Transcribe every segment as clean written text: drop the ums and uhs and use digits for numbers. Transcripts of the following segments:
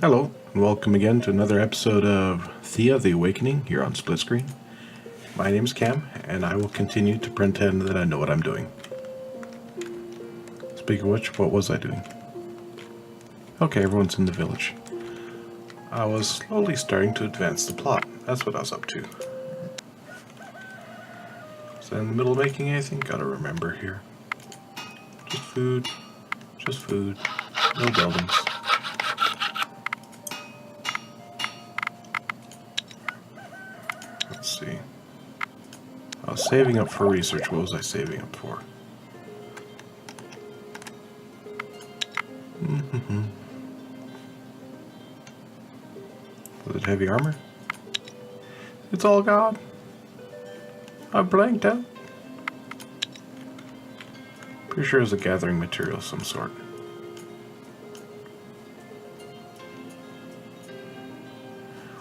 Hello, and welcome again to another episode of Thea, the Awakening, here on SplitScreen. My name is Cam, and I will continue to pretend that I know what I'm doing. Speaking of which, what was I doing? Okay, everyone's in the village. I was slowly starting to advance the plot. That's what I was up to. Was I in the middle of making anything? Gotta remember here. Just food, no buildings. Let's see. I was saving up for research. What was I saving up for? Was it heavy armor? It's all gone. I blanked out. Pretty sure it's a gathering material of some sort.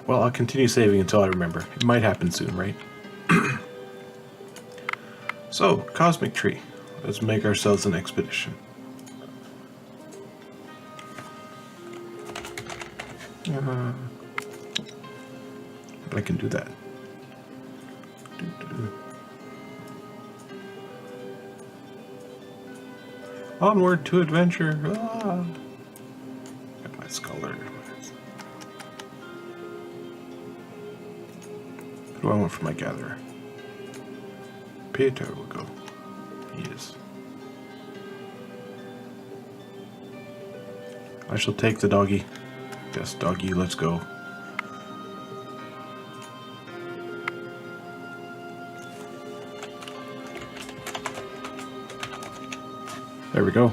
Well, I'll continue saving until I remember. It might happen soon, right? So, Cosmic Tree. Let's make ourselves an expedition. But I can do that. Onward to adventure. Ah. Got my scholar. Who do I want for my gatherer? Peter will go. He is. I shall take the doggy. Yes, doggy, let's go. There we go.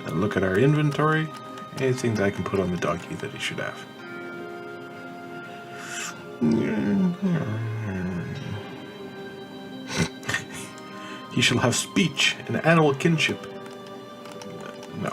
And look at our inventory. Anything that I can put on the doggy that he should have. He shall have speech and animal kinship. No.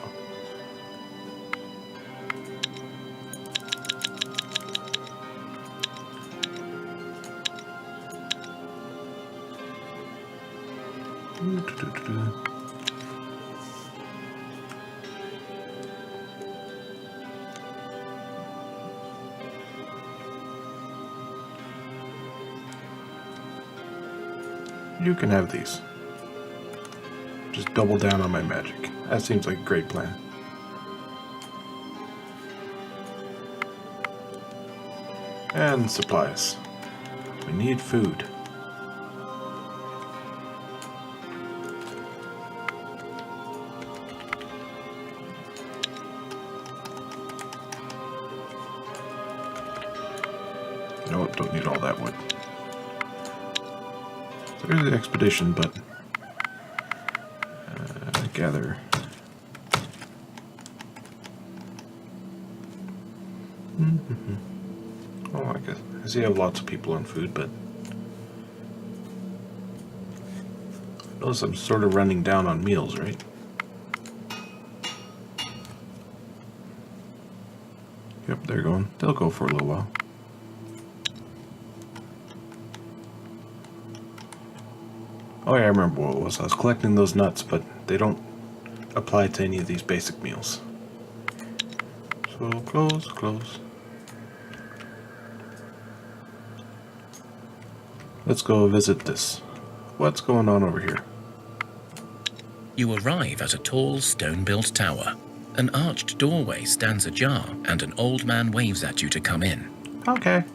You can have these. Just double down on my magic. That seems like a great plan. And supplies. We need food. No, don't need all that wood. There's the expedition, but gather. Oh, I guess I see I have lots of people on food, but I notice I'm sort of running down on meals, right? Yep, they're going. They'll go for a little while. Oh yeah, I remember what it was. I was collecting those nuts, but they don't apply to any of these basic meals. So close. Let's go visit this. What's going on over here? You arrive at a tall stone-built tower. An arched doorway stands ajar, and an old man waves at you to come in. Okay.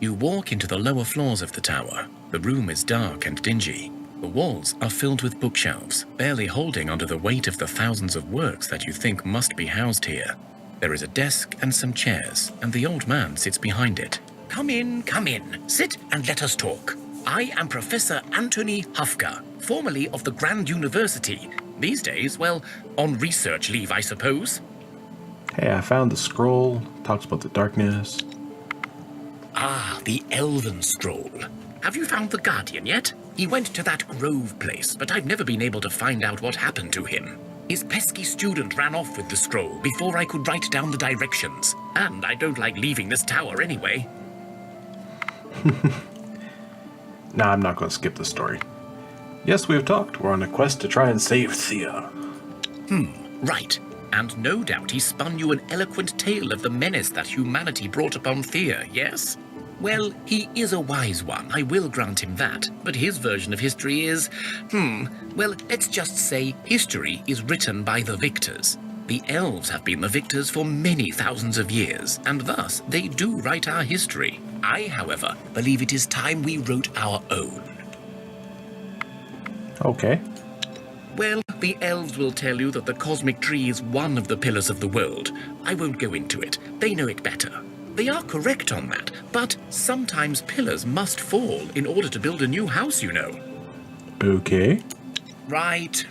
You walk into the lower floors of the tower. The room is dark and dingy. The walls are filled with bookshelves, barely holding under the weight of the thousands of works that you think must be housed here. There is a desk and some chairs, and the old man sits behind it. Come in. Sit and let us talk. I am Professor Anthony Hufka, formerly of the Grand University. These days, well, on research leave, I suppose. Hey, I found the scroll. Talks about the darkness. Ah, the Elven Scroll. Have you found the Guardian yet? He went to that Grove place, but I've never been able to find out what happened to him. His pesky student ran off with the scroll before I could write down the directions. And I don't like leaving this tower anyway. Nah, I'm not going to skip the story. Yes, we have talked. We're on a quest to try and save Thea. Right. And no doubt he spun you an eloquent tale of the menace that humanity brought upon Thea, yes? Well, he is a wise one, I will grant him that. But his version of history is, well, let's just say history is written by the victors. The elves have been the victors for many thousands of years, and thus they do write our history. I, however, believe it is time we wrote our own. Okay. Well, the elves will tell you that the cosmic tree is one of the pillars of the world. I won't go into it. They know it better. They are correct on that, but sometimes pillars must fall in order to build a new house, you know. Okay. Right.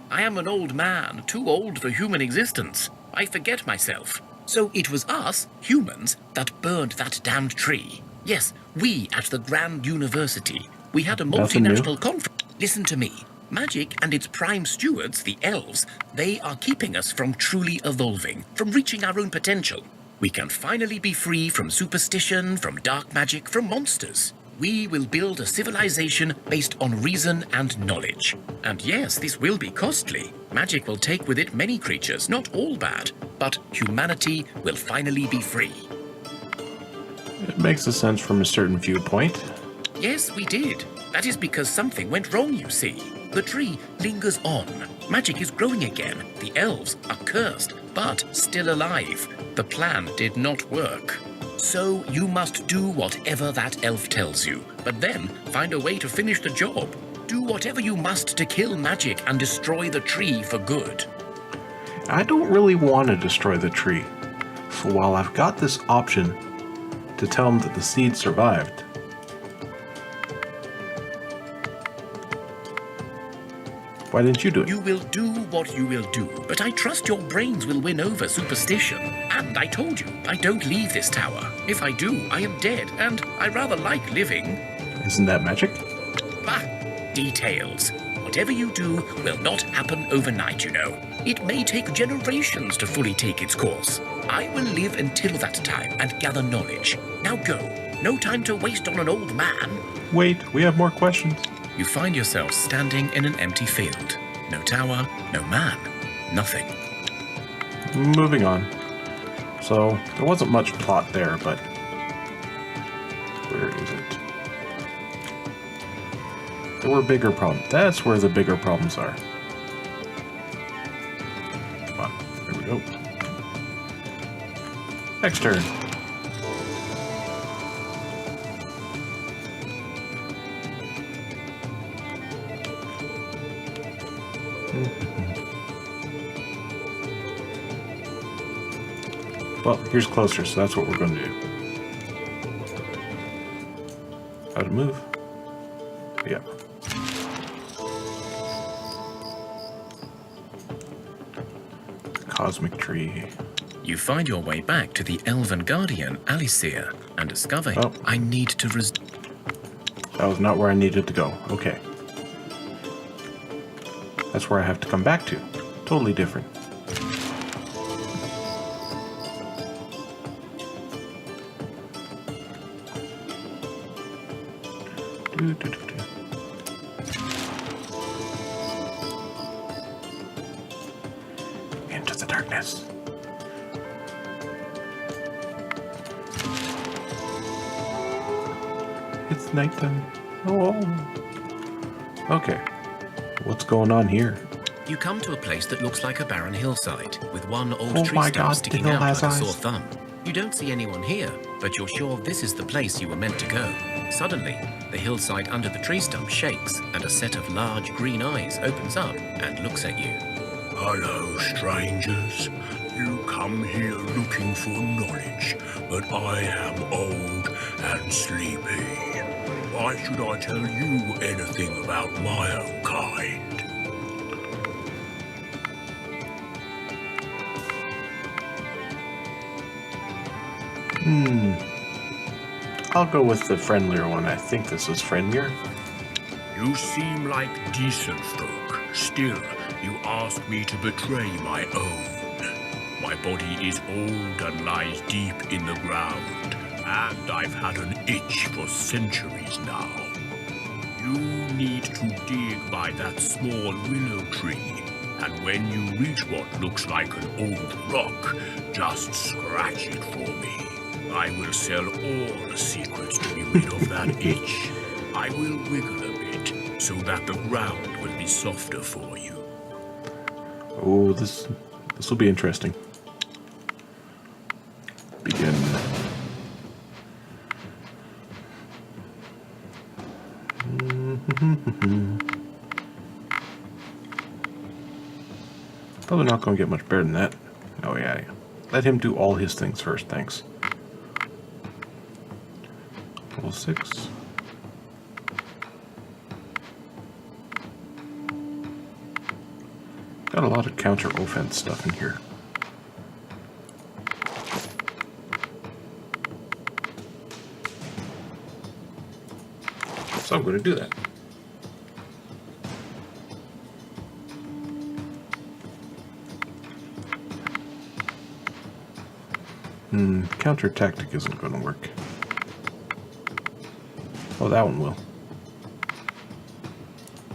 I am an old man, too old for human existence. I forget myself. So it was us, humans, that burned that damned tree. Yes, we at the Grand University. We had a Nothing new. multinational conference. Listen to me. Magic and its prime stewards, the elves, they are keeping us from truly evolving, from reaching our own potential. We can finally be free from superstition, from dark magic, from monsters. We will build a civilization based on reason and knowledge. And yes, this will be costly. Magic will take with it many creatures, not all bad, but humanity will finally be free. It makes a sense from a certain viewpoint. Yes, we did. That is because something went wrong, you see. The tree lingers on. Magic is growing again. The elves are cursed, but still alive. The plan did not work. So you must do whatever that elf tells you, but then find a way to finish the job. Do whatever you must to kill magic and destroy the tree for good. I don't really want to destroy the tree. So while I've got this option to tell them that the seed survived, why didn't you do it? You will do what you will do, but I trust your brains will win over superstition. And I told you, I don't leave this tower. If I do, I am dead, and I rather like living. Isn't that magic? Bah, details. Whatever you do will not happen overnight, you know. It may take generations to fully take its course. I will live until that time and gather knowledge. Now go. No time to waste on an old man. Wait, we have more questions. You find yourself standing in an empty field. No tower, no man, nothing. Moving on. So, there wasn't much plot there, but... where is it? There were bigger problems. That's where the bigger problems are. Come on, here we go. Next turn. Well, here's closer, so that's what we're going to do. How to move? Yeah. Cosmic tree. You find your way back to the Elven Guardian, Alicia, and discover I need to That was not where I needed to go. Okay. That's where I have to come back to. Totally different. Into the darkness. It's nighttime. Oh. Okay. What's going on here? You come to a place that looks like a barren hillside, with one old Oh tree my stump God, the sticking hill out like has a eyes. sore thumb. You don't see anyone here, but you're sure this is the place you were meant to go. Suddenly, the hillside under the tree stump shakes, and a set of large green eyes opens up and looks at you. Hello, strangers. You come here looking for knowledge, but I am old and sleepy. Why should I tell you anything about my own kind? I'll go with the friendlier one. I think this is friendlier. You seem like decent folk. Still, you ask me to betray my own. My body is old and lies deep in the ground, and I've had an itch for centuries now. You need to dig by that small willow tree. And when you reach what looks like an old rock, just scratch it for me. I will sell all the secrets to be rid of that itch. I will wiggle a bit so that the ground will be softer for you. Oh, this will be interesting. Begin. Probably not going to get much better than that. Oh yeah. Let him do all his things first, thanks. Level 6. Got a lot of counter offense stuff in here. So I'm going to do that. Counter tactic isn't going to work. Oh, that one will.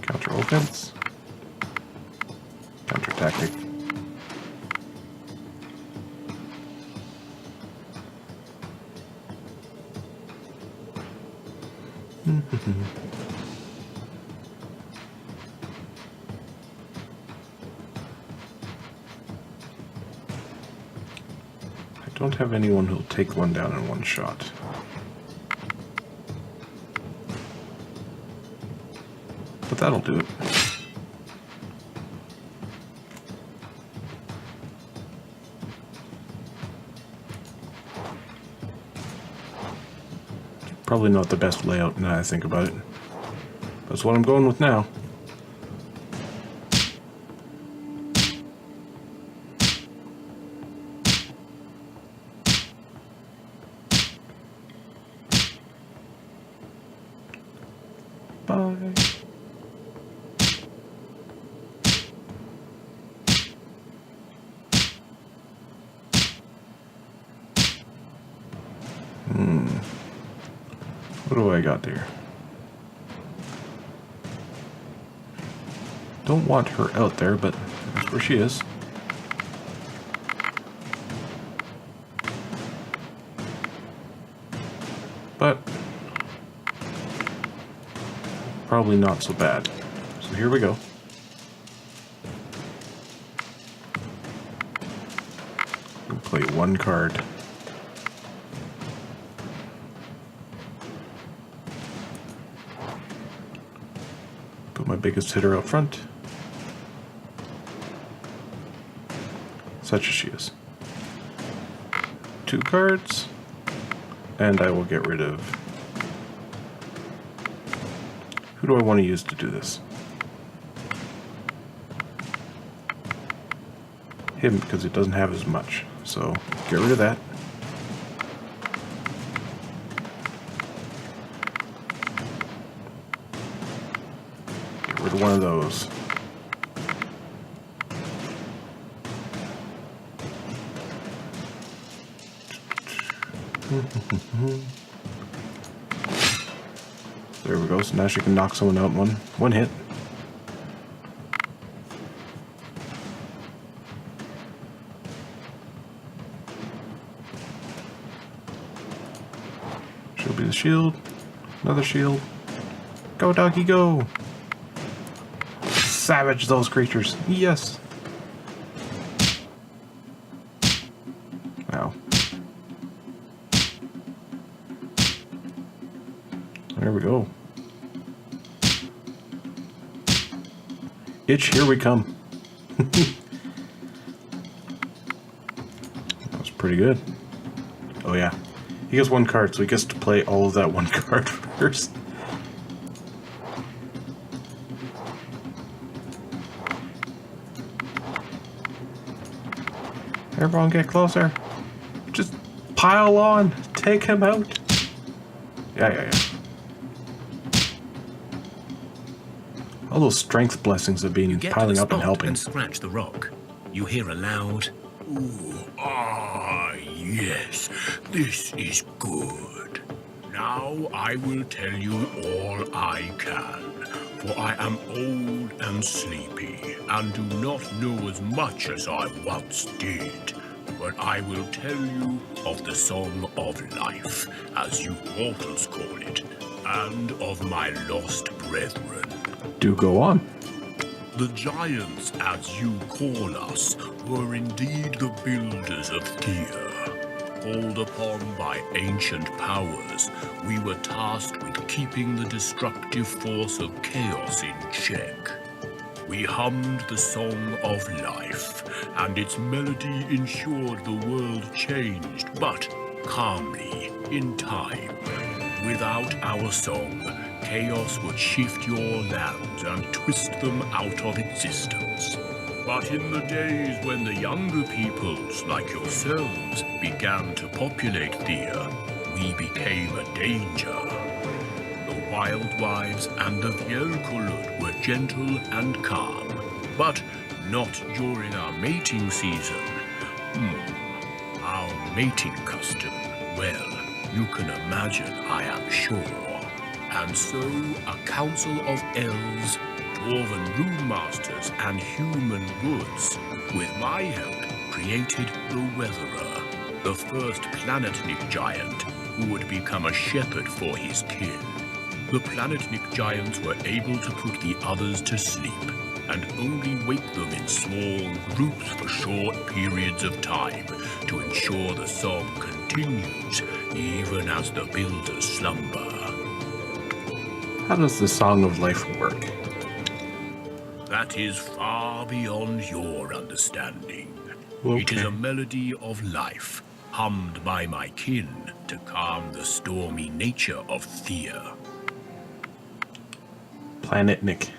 Counter offense. Counter tactic. I don't have anyone who'll take one down in one shot. But that'll do it. Probably not the best layout now I think about it. That's what I'm going with now. Bye. What do I got there? Don't want her out there, but that's where she is. But probably not so bad. So here we go. We'll play one card. Put my biggest hitter out front. Such as she is. 2 cards. And I will get rid of... Who do I want to use to do this? Him, because it doesn't have as much. So, get rid of that. Get rid of one of those. There we go. So now she can knock someone out in one hit. She'll be the shield. Another shield. Go, doggy, go! Savage those creatures. Yes. Wow. There we go. Itch, here we come. That was pretty good. Oh yeah. He gets 1 card, so he gets to play all of that 1 card first. Everyone get closer. Just pile on. Take him out. Yeah. All those strength blessings have been piling up and helping. And scratch the rock. You hear a loud... Ooh, ah, yes, this is good. Now I will tell you all I can, for I am old and sleepy, and do not know as much as I once did. But I will tell you of the Song of Life, as you mortals call it, and of my lost brethren. Do go on. The giants, as you call us, were indeed the builders of Thea. Called upon by ancient powers, we were tasked with keeping the destructive force of chaos in check. We hummed the Song of Life, and its melody ensured the world changed, but calmly, in time. Without our song, chaos would shift your lands and twist them out of existence. But in the days when the younger peoples, like yourselves, began to populate Thea, we became a danger. The wild wives and the Vjelkulud were gentle and calm, but not during our mating season. Our mating custom, well, you can imagine, I am sure. And so a council of elves, dwarven rune masters, and human woods, with my help, created the Weatherer, the first planetnik giant who would become a shepherd for his kin. The planetnik giants were able to put the others to sleep, and only wake them in small groups for short periods of time to ensure the song continues, even as the builders slumber. How does the Song of Life work? That is far beyond your understanding. Okay. It is a melody of life, hummed by my kin to calm the stormy nature of Thea. Planet Nick.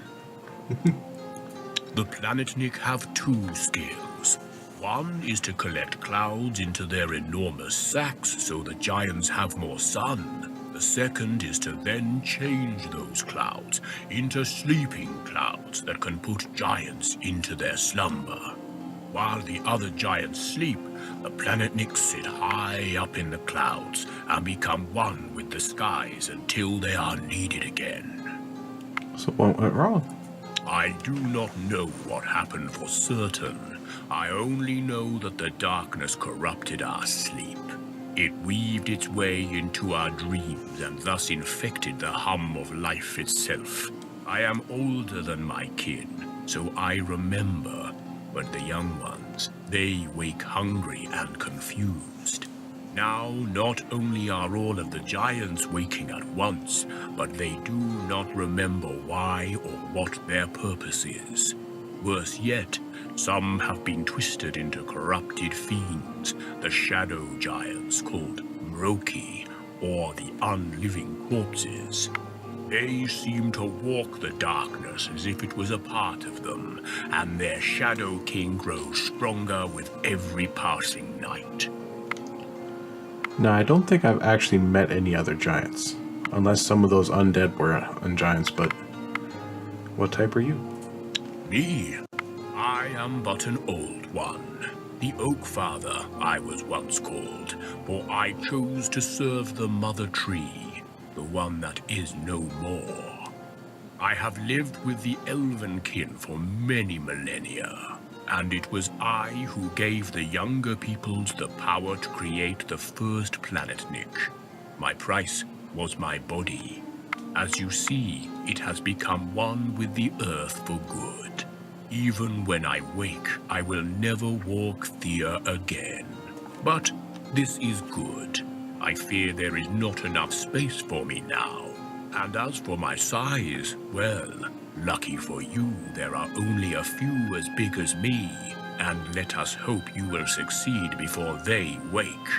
The planetnik have two skills. One is to collect clouds into their enormous sacks so the giants have more sun. The second is to then change those clouds into sleeping clouds that can put giants into their slumber. While the other giants sleep, the planetniks sit high up in the clouds and become one with the skies until they are needed again. So what went wrong? I do not know what happened for certain. I only know that the darkness corrupted our sleep. It weaved its way into our dreams and thus infected the hum of life itself. I am older than my kin, so I remember, but the young ones, they wake hungry and confused. Now, not only are all of the giants waking at once, but they do not remember why or what their purpose is. Worse yet, some have been twisted into corrupted fiends, the shadow giants called Mroki, or the unliving corpses. They seem to walk the darkness as if it was a part of them, and their Shadow King grows stronger with every passing night. Now, I don't think I've actually met any other giants. Unless some of those undead were giants, but what type are you? Me? I am but an old one. The Oak Father I was once called, for I chose to serve the Mother Tree, the one that is no more. I have lived with the Elven kin for many millennia, and it was I who gave the younger peoples the power to create the first planetnik. My price was my body. As you see, it has become one with the earth for good. Even when I wake, I will never walk Thea again. But this is good. I fear there is not enough space for me now. And as for my size, well, lucky for you, there are only a few as big as me, and let us hope you will succeed before they wake.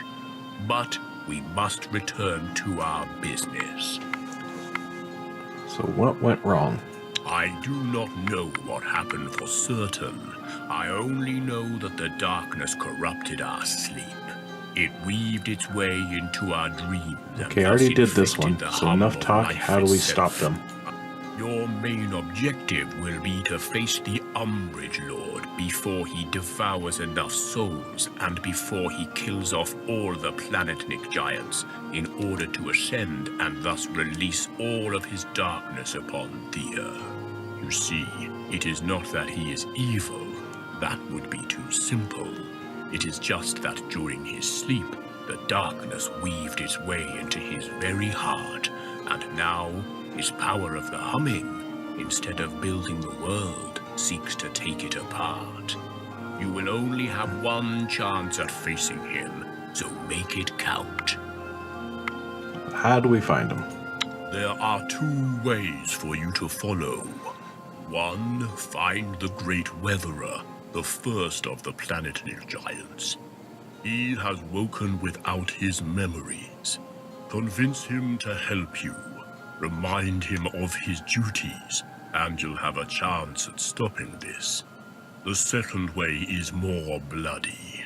But we must return to our business. So what went wrong? I do not know what happened for certain. I only know that the darkness corrupted our sleep. It weaved its way into our dreams. Okay, I already did this one, so enough talk. How do we stop them? Your main objective will be to face the Umbrage Lord before he devours enough souls and before he kills off all the Planetnik giants in order to ascend and thus release all of his darkness upon Thea. You see, it is not that he is evil. That would be too simple. It is just that during his sleep, the darkness weaved its way into his very heart, and now his power of the humming, instead of building the world, seeks to take it apart. You will only have one chance at facing him, so make it count. How do we find him? There are two ways for you to follow. One, find the Great Weatherer, the first of the Planetnik giants. He has woken without his memories. Convince him to help you. Remind him of his duties, and you'll have a chance at stopping this. The second way is more bloody.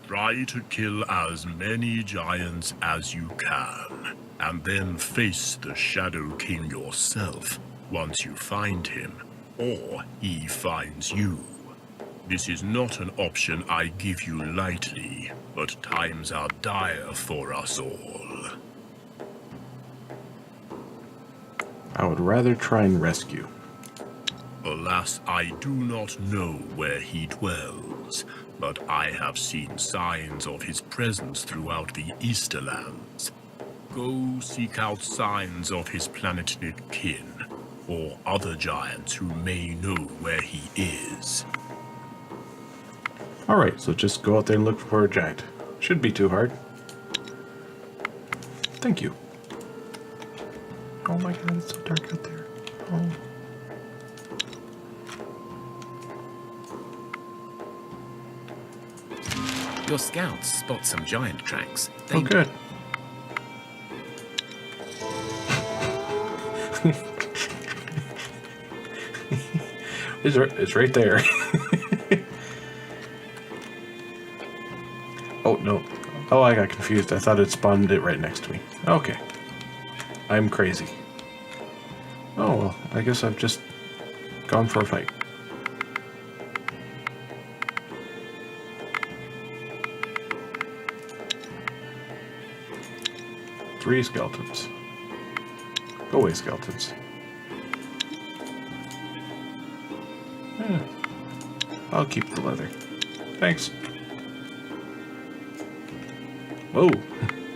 Try to kill as many giants as you can, and then face the Shadow King yourself once you find him, or he finds you. This is not an option I give you lightly, but times are dire for us all. I would rather try and rescue. Alas, I do not know where he dwells, but I have seen signs of his presence throughout the Easterlands. Go seek out signs of his Planetnik kin, or other giants who may know where he is. Alright, so just go out there and look for a giant. Shouldn't be too hard. Thank you. Oh my god, it's so dark out there. Oh. Your scouts spot some giant tracks. Oh, good. It's right there. Oh, no. Oh, I got confused. I thought it spawned it right next to me. Okay. I'm crazy. Oh, well, I guess I've just gone for a fight. Three skeletons. Go away, skeletons. Yeah. I'll keep the leather. Thanks. Whoa,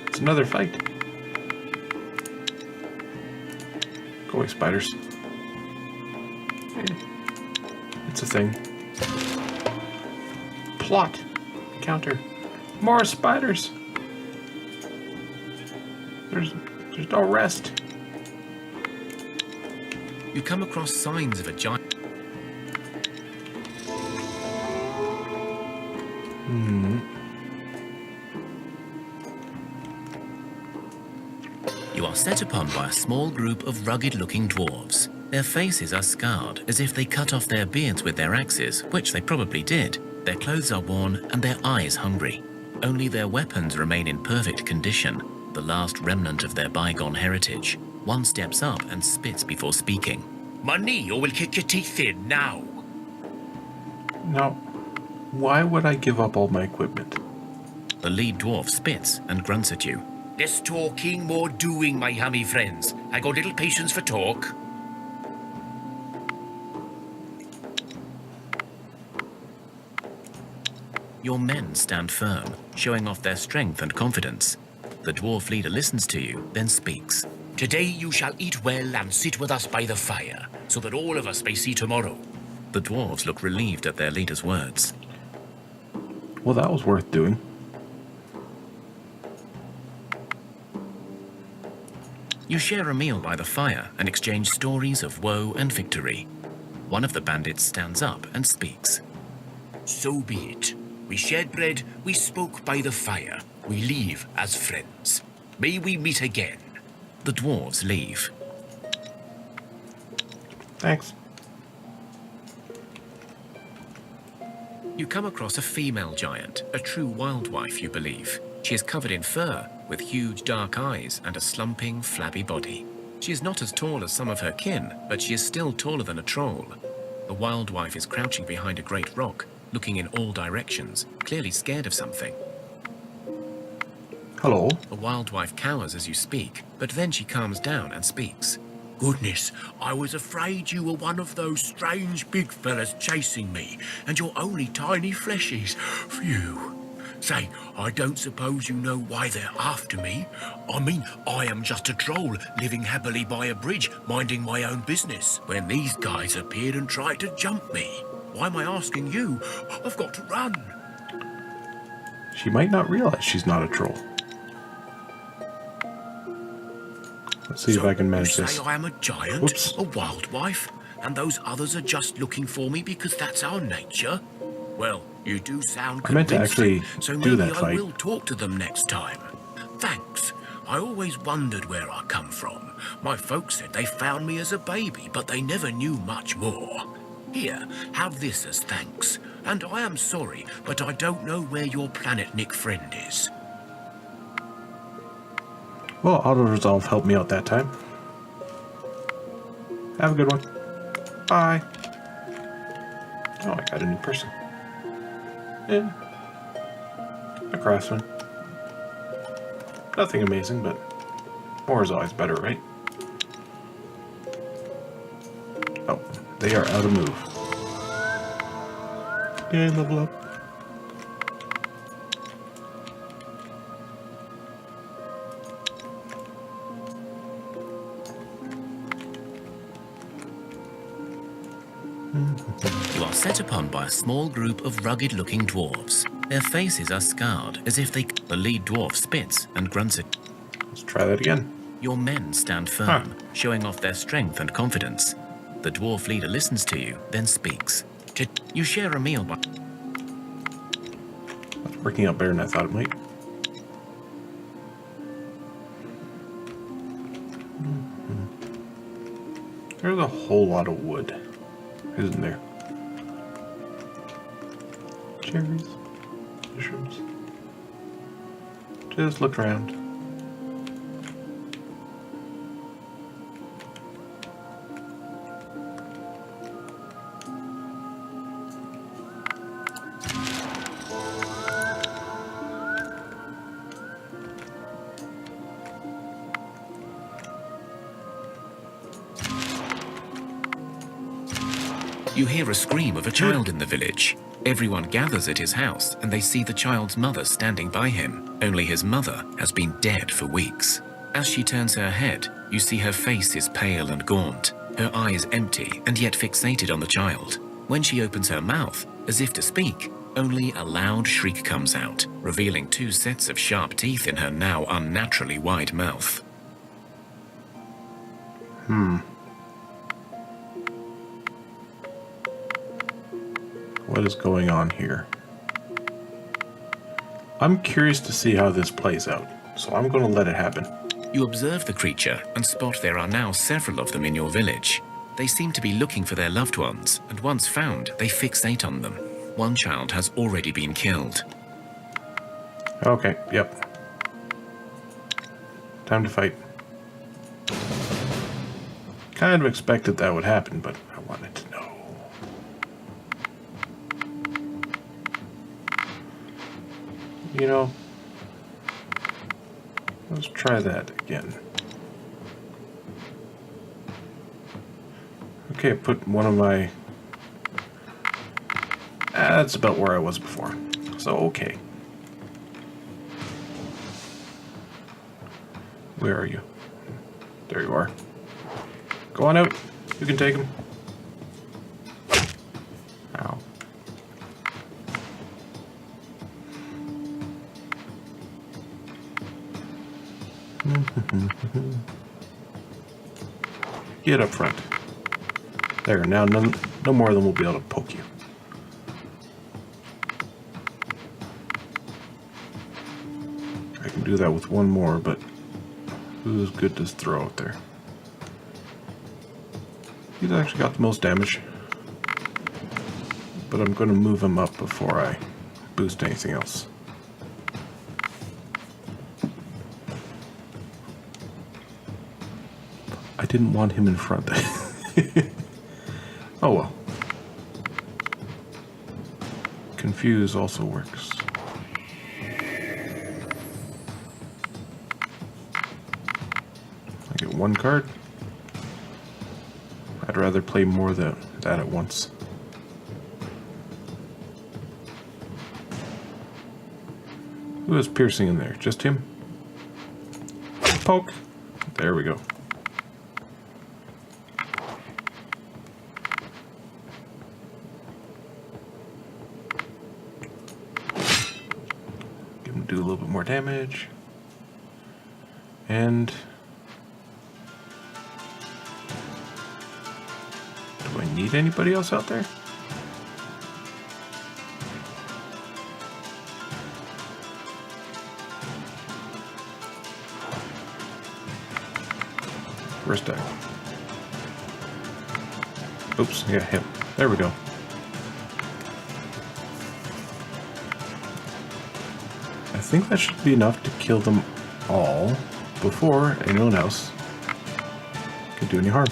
it's another fight. Go away, spiders. Hey. It's a thing. Plot. Counter. More spiders. There's no rest. You come across signs of a giant. You are set upon by a small group of rugged-looking dwarves. Their faces are scarred, as if they cut off their beards with their axes, which they probably did. Their clothes are worn, and their eyes hungry. Only their weapons remain in perfect condition, the last remnant of their bygone heritage. One steps up and spits before speaking. Money, or we'll kick your teeth in now. Now, why would I give up all my equipment? The lead dwarf spits and grunts at you. Less talking, more doing, my hammy friends. I got little patience for talk. Your men stand firm, showing off their strength and confidence. The dwarf leader listens to you, then speaks. Today you shall eat well and sit with us by the fire, so that all of us may see tomorrow. The dwarves look relieved at their leader's words. Well, that was worth doing. You share a meal by the fire and exchange stories of woe and victory. One of the bandits stands up and speaks. So be it. We shared bread, we spoke by the fire. We leave as friends. May we meet again. The dwarves leave. Thanks. You come across a female giant, a true wild wife, you believe. She is covered in fur, with huge dark eyes and a slumping, flabby body. She is not as tall as some of her kin, but she is still taller than a troll. The wild wife is crouching behind a great rock, looking in all directions, clearly scared of something. Hello. The wild wife cowers as you speak, but then she calms down and speaks. Goodness, I was afraid you were one of those strange big fellas chasing me, and you're only tiny fleshies. Phew. Say, I don't suppose you know why they're after me. I mean, I am just a troll living happily by a bridge, minding my own business, when these guys appeared and tried to jump me. Why am I asking you? I've got to run. She might not realize she's not a troll. Let's see if I can manage you this. say I am a giant, Whoops. a wild wife, and those others are just looking for me because that's our nature? Well, you do sound I meant to convincing, actually so do maybe that I fight. will talk to them next time. Thanks. I always wondered where I come from. My folks said they found me as a baby, but they never knew much more. Here, have this as thanks. And I am sorry, but I don't know where your planet-nick friend is. Well, auto-resolve helped me out that time. Have a good one. Bye. Oh, I got a new person. Yeah. A craftsman. Nothing amazing, but more is always better, right? Oh, they are out of move. Okay, level up. You are set upon by a small group of rugged-looking dwarves. Their faces are scarred, as if they... The lead dwarf spits and grunts at... Let's try that again. Your men stand firm, showing off their strength and confidence. The dwarf leader listens to you, then speaks. You share a meal by... That's working out better than I thought it might. There's a whole lot of wood, isn't there? Cherries, mushrooms. Just look around. You hear a scream of a child in the village. Everyone gathers at his house and they see the child's mother standing by him. Only his mother has been dead for weeks. As she turns her head, you see her face is pale and gaunt, her eyes empty and yet fixated on the child. When she opens her mouth, as if to speak, only a loud shriek comes out, revealing 2 sets of sharp teeth in her now unnaturally wide mouth. What is going on here? I'm curious to see how this plays out, so I'm going to let it happen. You observe the creature and spot there are now several of them in your village. They seem to be looking for their loved ones, and once found, they fixate on them. One child has already been killed. Okay, yep. Time to fight. Kind of expected that would happen, but I wanted to know. You know, let's try that again. Okay, put one of my... that's about where I was before. So, okay. Where are you? There you are. Go on out. You can take him. Ow. Get up front. There, now no more of them will be able to poke you. I can do that with one more, but who's good to throw out there? He's actually got the most damage. But I'm going to move him up before I boost anything else. I I didn't want him in front. Oh well. Confuse also works. I get one card. I'd rather play more than that at once. Who is piercing in there? Just him? Poke. There we go. Give him do a little bit more damage. And do I need anybody else out there? Where's that? Oops, yeah, him. There we go. I think that should be enough to kill them all before anyone else can do any harm.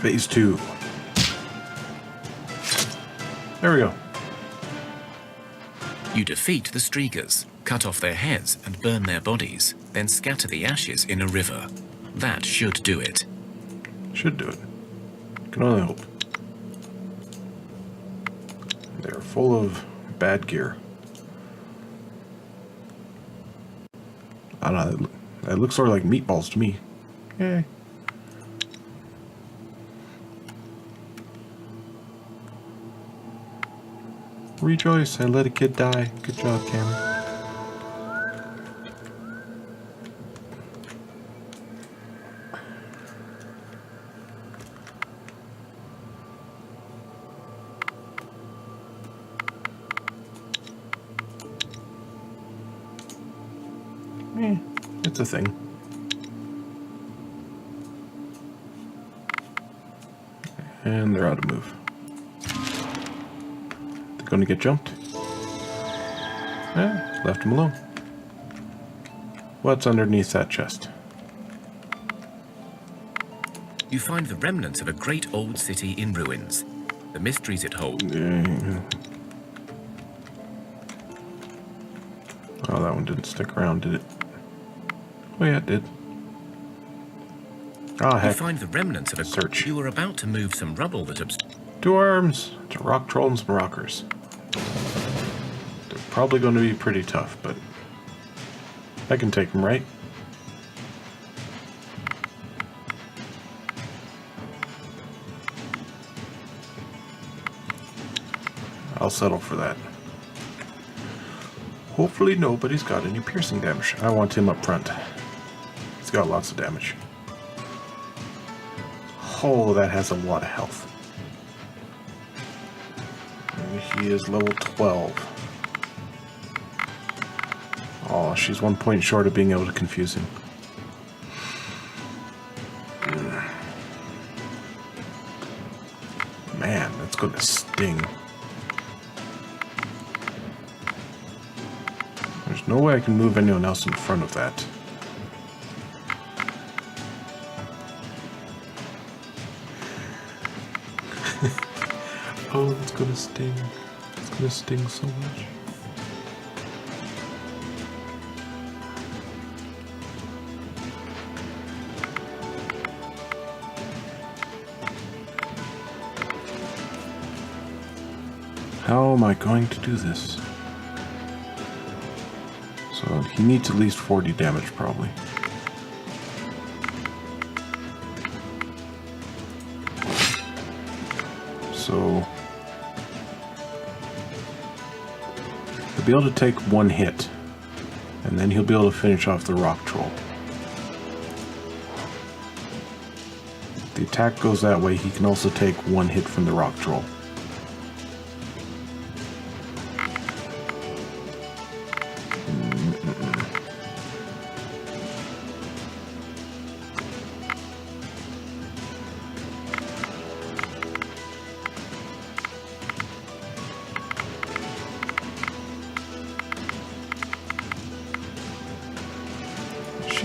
Phase 2. There we go. You defeat the Streakers, cut off their heads and burn their bodies, then scatter the ashes in a river. That should do it. Should do it. Can only hope. They're full of bad gear. I don't know. That looks sort of like meatballs to me. Eh. Rejoice, I let a kid die. Good job, Cam. It's a thing. And they're out of move. They're going to get jumped. Yeah, left him alone. What's underneath that chest? You find the remnants of a great old city in ruins. The mysteries it holds. Oh, that one didn't stick around, did it? Oh yeah, it did. Ah, heck. You find the remnants of a Search. You were about to move some rubble that obstructed. 2 arms to rock troll and some rockers. They're probably going to be pretty tough, but I can take them, right? I'll settle for that. Hopefully nobody's got any piercing damage. I want him up front. He's got lots of damage. Oh, that has a lot of health. And he is level 12. Oh, she's 1 point short of being able to confuse him. Man, that's gonna sting. There's no way I can move anyone else in front of that. Oh, it's gonna sting. It's gonna sting so much. How am I going to do this? So he needs at least 40 damage, probably. So he'll be able to take 1 hit, and then he'll be able to finish off the rock troll. If the attack goes that way, he can also take 1 hit from the rock troll.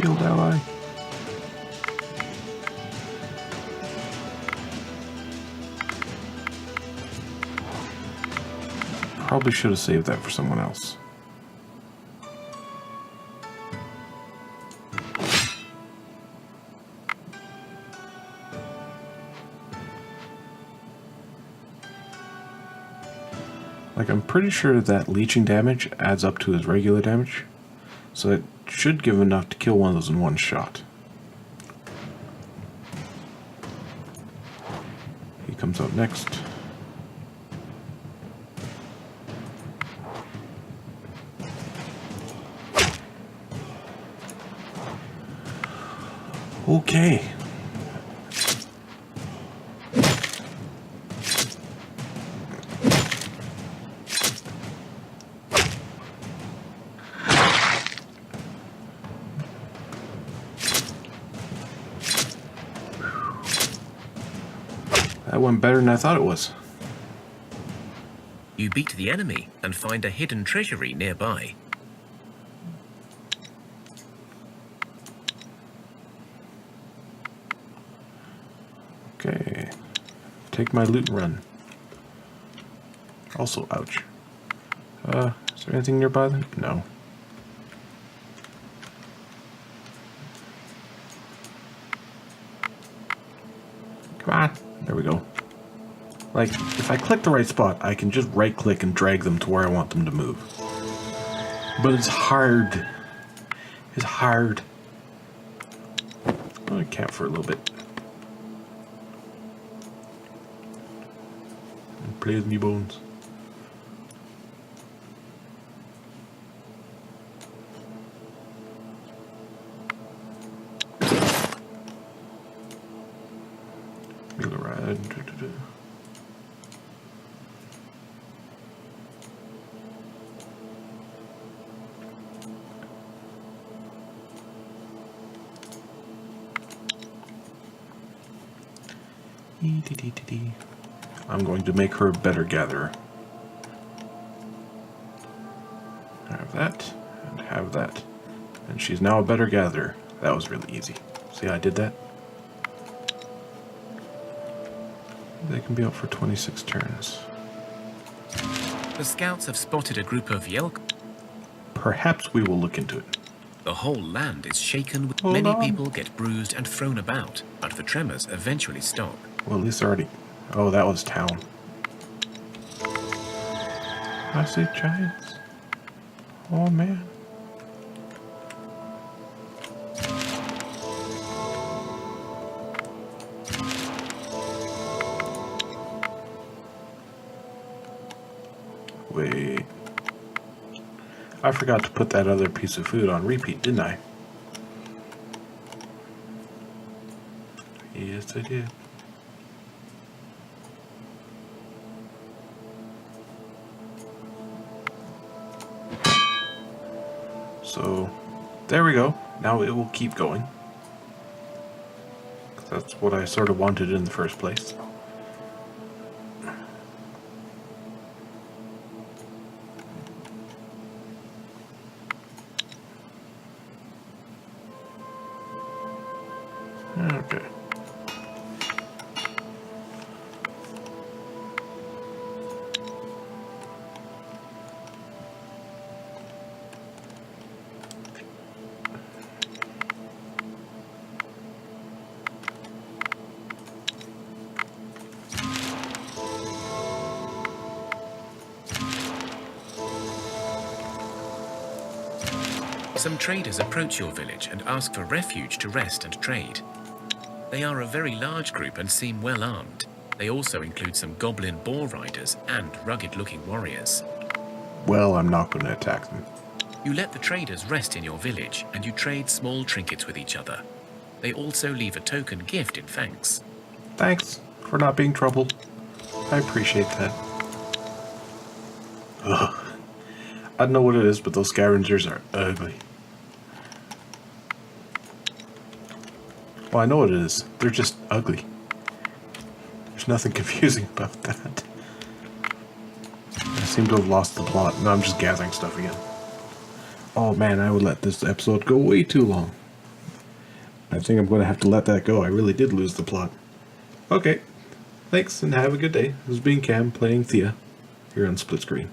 Shield ally. Probably should have saved that for someone else. Like, I'm pretty sure that leeching damage adds up to his regular damage, so it should give enough to kill one of those in one shot. He comes up next. Okay. That went better than I thought it was. You beat the enemy and find a hidden treasury nearby. Okay. Take my loot and run. Also, ouch. Is there anything nearby then? No. Come on. There we go. Like, if I click the right spot, I can just right click and drag them to where I want them to move. But it's hard. It's hard. I'm gonna camp for a little bit. And play with me bones. Mule ride. I'm going to make her a better gatherer. Have that, and have that. And she's now a better gatherer. That was really easy. See how I did that? They can be out for 26 turns. The scouts have spotted a group of Yelk. Perhaps we will look into it. The whole land is shaken. Hold Many on. people get bruised and thrown about, but the tremors eventually stop. Well, at least they're already... Oh, that was town. I see giants. Oh, man. Wait. I forgot to put that other piece of food on repeat, didn't I? Yes, I did. So, there we go. Now it will keep going. That's what I sort of wanted in the first place. Okay. Some traders approach your village and ask for refuge to rest and trade. They are a very large group and seem well armed. They also include some goblin boar riders and rugged-looking warriors. Well, I'm not going to attack them. You let the traders rest in your village and you trade small trinkets with each other. They also leave a token gift in thanks. Thanks for not being troubled. I appreciate that. Ugh. I don't know what it is, but those scavengers are ugly. Well, I know what it is. They're just ugly. There's nothing confusing about that. I seem to have lost the plot. No, I'm just gathering stuff again. Oh man, I would let this episode go way too long. I think I'm going to have to let that go. I really did lose the plot. Okay. Thanks, and have a good day. This has been Cam playing Thea here on Split Screen.